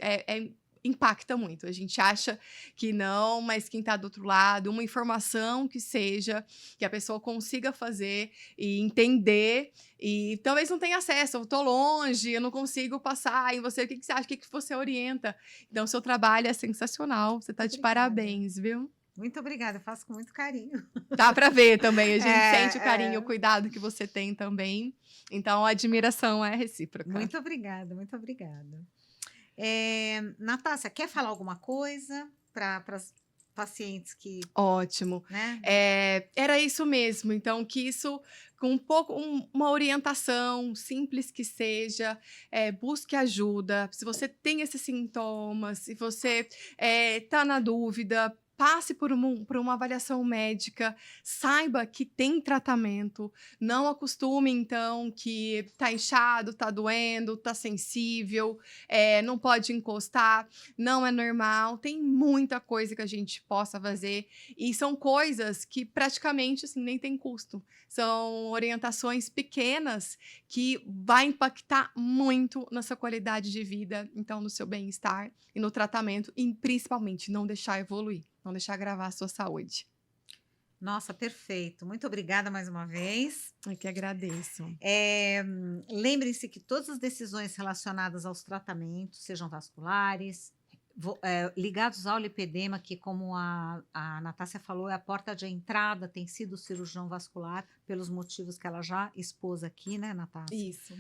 Impacta muito. A gente acha que não, mas quem está do outro lado, uma informação que seja, que a pessoa consiga fazer e entender. E talvez não tenha acesso, eu tô longe, eu não consigo passar. E você, o que você acha? O que você orienta? Então, seu trabalho é sensacional. Você tá Muito de obrigada. parabéns, viu? Muito obrigada, eu faço com muito carinho. Dá para ver também. A gente sente o carinho, É. o cuidado que você tem também. Então, a admiração é recíproca. Muito obrigada, muito obrigada. Natácia, quer falar alguma coisa para as pacientes que, Ótimo. né? Era isso mesmo. Então, que isso, com um pouco, uma orientação, simples que seja, busque ajuda. Se você tem esses sintomas, se você está na dúvida, passe por uma avaliação médica, saiba que tem tratamento, não acostume, então, que tá inchado, tá doendo, tá sensível, não pode encostar, não é normal, tem muita coisa que a gente possa fazer, e são coisas que praticamente, assim, nem tem custo, são orientações pequenas que vai impactar muito na sua qualidade de vida, então, no seu bem-estar e no tratamento, e principalmente não deixar evoluir. Não deixar agravar a sua saúde. Nossa, perfeito. Muito obrigada mais uma vez. Eu que agradeço. Lembrem-se que todas as decisões relacionadas aos tratamentos, sejam vasculares, ligados ao lipedema, que como a Natácia falou, é a porta de entrada, tem sido o cirurgião vascular, pelos motivos que ela já expôs aqui, né, Natácia? Isso.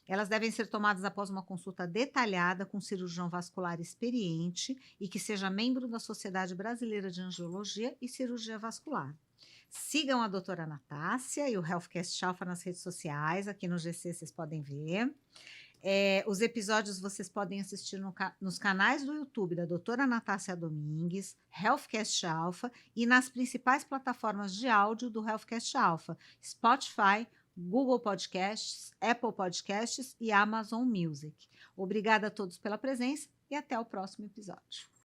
Elas devem ser tomadas após uma consulta detalhada com um cirurgião vascular experiente e que seja membro da Sociedade Brasileira de Angiologia e Cirurgia Vascular. Sigam a doutora Natácia e o Healthcast Alpha nas redes sociais, aqui no GC vocês podem ver. Os episódios vocês podem assistir nos canais do YouTube da doutora Natácia Domingues, Healthcast Alpha e nas principais plataformas de áudio do Healthcast Alpha, Spotify, Google Podcasts, Apple Podcasts e Amazon Music. Obrigada a todos pela presença e até o próximo episódio.